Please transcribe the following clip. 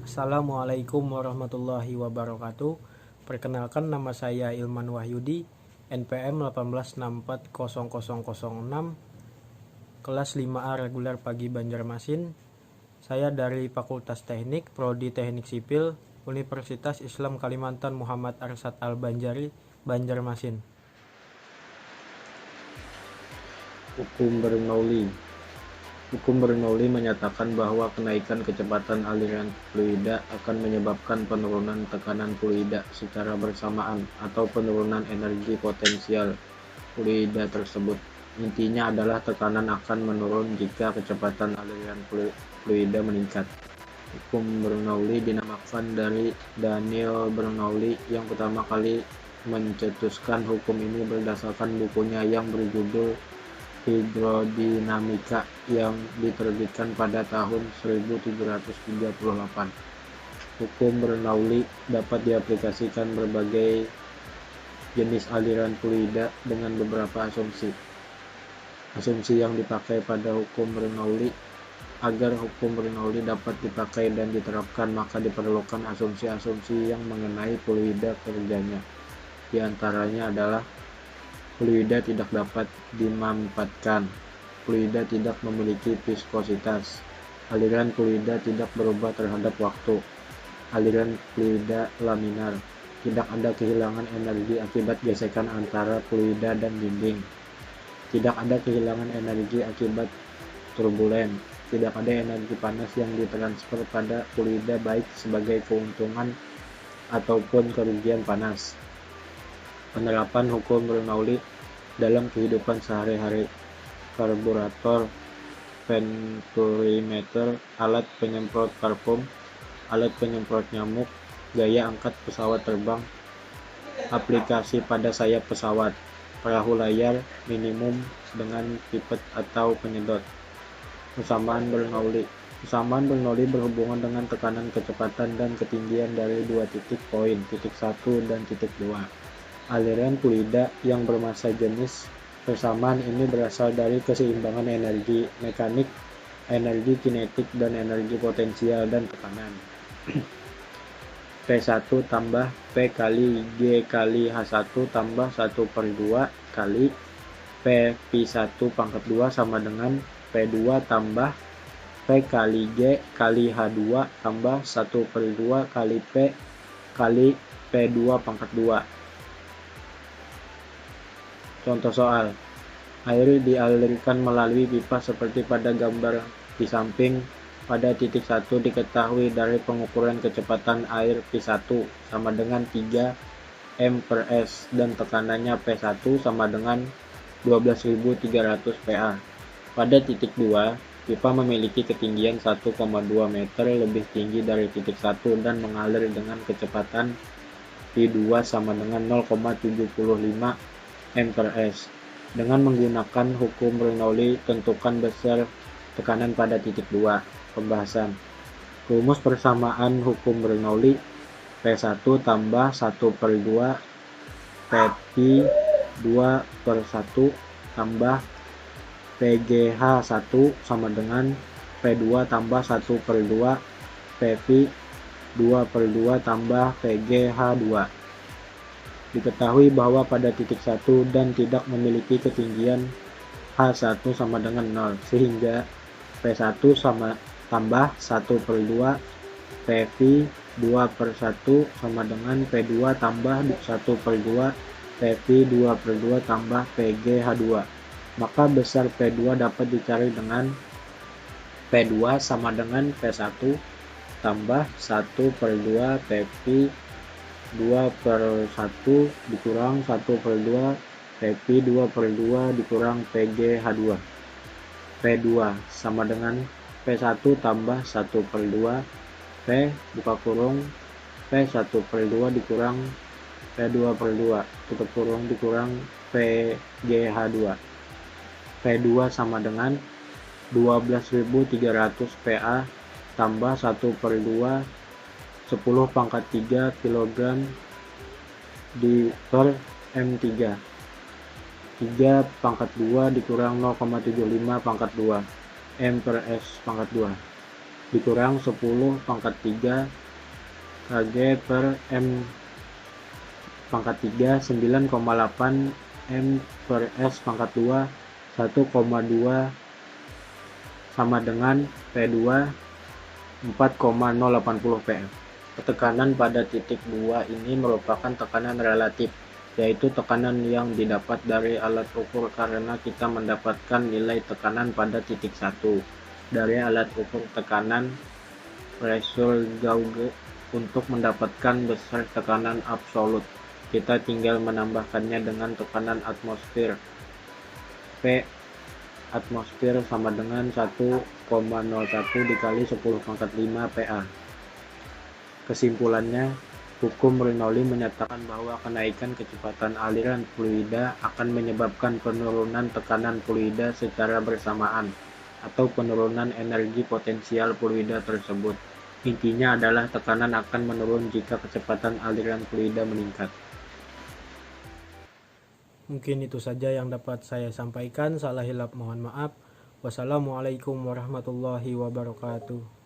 Assalamualaikum warahmatullahi wabarakatuh. Perkenalkan, nama saya Ilman Wahyudi, NPM 18640006, kelas 5A reguler pagi Banjarmasin. Saya dari Fakultas Teknik, Prodi Teknik Sipil, Universitas Islam Kalimantan Muhammad Arsad Al-Banjari, Banjarmasin. Hukum Bernoulli. Hukum Bernoulli menyatakan bahwa kenaikan kecepatan aliran fluida akan menyebabkan penurunan tekanan fluida secara bersamaan atau penurunan energi potensial fluida tersebut. Intinya adalah tekanan akan menurun jika kecepatan aliran fluida meningkat. Hukum Bernoulli dinamakan dari Daniel Bernoulli yang pertama kali mencetuskan hukum ini berdasarkan bukunya yang berjudul Hidrodinamika yang diterbitkan pada tahun 1738. Hukum Bernoulli dapat diaplikasikan berbagai jenis aliran fluida dengan beberapa asumsi. Asumsi yang dipakai pada hukum Bernoulli. Agar hukum Bernoulli dapat dipakai dan diterapkan, maka diperlukan asumsi-asumsi yang mengenai fluida kerjanya. Di antaranya adalah fluida tidak dapat dimanfaatkan, fluida tidak memiliki viskositas, aliran fluida tidak berubah terhadap waktu, aliran fluida laminar, tidak ada kehilangan energi akibat gesekan antara fluida dan dinding, tidak ada kehilangan energi akibat turbulen, tidak ada energi panas yang ditransfer pada fluida baik sebagai keuntungan ataupun kerugian panas. Penerapan hukum Bernoulli dalam kehidupan sehari-hari: karburator, venturimeter, alat penyemprot parfum, alat penyemprot nyamuk, gaya angkat pesawat terbang, aplikasi pada sayap pesawat, perahu layar minimum dengan pipet atau penyedot. Persamaan Bernoulli. Persamaan Bernoulli berhubungan dengan tekanan, kecepatan, dan ketinggian dari dua titik poin, titik 1 dan titik 2. Aliran fluida yang bermassa jenis persamaan ini berasal dari keseimbangan energi mekanik, energi kinetik, dan energi potensial dan tekanan. P1 tambah P kali G kali H1 tambah 1/2 kali P1 pangkat 2 sama dengan P2 tambah P kali G kali H2 tambah 1/2 kali P kali P2 pangkat 2. Contoh soal: air dialirkan melalui pipa seperti pada gambar di samping. Pada titik 1 diketahui dari pengukuran kecepatan air P1 sama dengan 3 m/s dan tekanannya P1 sama dengan 12.300 Pa. Pada titik 2, pipa memiliki ketinggian 1,2 meter lebih tinggi dari titik 1 dan mengalir dengan kecepatan P2 sama dengan 0,75 m/s. Dengan menggunakan hukum Bernoulli, tentukan besar tekanan pada titik 2. Pembahasan. Rumus persamaan hukum Bernoulli: P1 tambah 1/2 Pp 2/1 tambah PGH1 sama dengan P2 tambah 1/2 Pp 2/2 tambah PGH2. Diketahui bahwa pada titik 1 dan tidak memiliki ketinggian H1 sama dengan 0, sehingga P1 sama tambah 1/2 Pv 2/1 sama dengan P2 tambah 1/2 Pv 2/2 tambah PGH2. Maka besar P2 dapat dicari dengan P2 sama dengan P1 tambah 1/2 Pv 2/1 dikurang 1/2 Pp 2/2 dikurang PGH2. P2 sama dengan P1 tambah 1/2 P buka kurung P1/2 dikurang P2/2 tutup kurung dikurang PGH2. P2 sama dengan 12.300 Pa tambah 1/2 10 pangkat 3 kg per M3. 3 pangkat 2 dikurang 0,75 pangkat 2 M/s pangkat 2. dikurang 10 pangkat 3 kg per M pangkat 3 9,8 M per S pangkat 2 1,2 sama dengan P2 4,080 pm. Tekanan pada titik 2 ini merupakan tekanan relatif, yaitu tekanan yang didapat dari alat ukur karena kita mendapatkan nilai tekanan pada titik 1 dari alat ukur tekanan pressure gauge. Untuk mendapatkan besar tekanan absolut, kita tinggal menambahkannya dengan tekanan atmosfer. P atmosfer sama dengan 1,01 dikali 10 pangkat 5 PA. Kesimpulannya, hukum Bernoulli menyatakan bahwa kenaikan kecepatan aliran fluida akan menyebabkan penurunan tekanan fluida secara bersamaan atau penurunan energi potensial fluida tersebut. Intinya adalah tekanan akan menurun jika kecepatan aliran fluida meningkat. Mungkin itu saja yang dapat saya sampaikan. Salah hilap mohon maaf. Wassalamualaikum warahmatullahi wabarakatuh.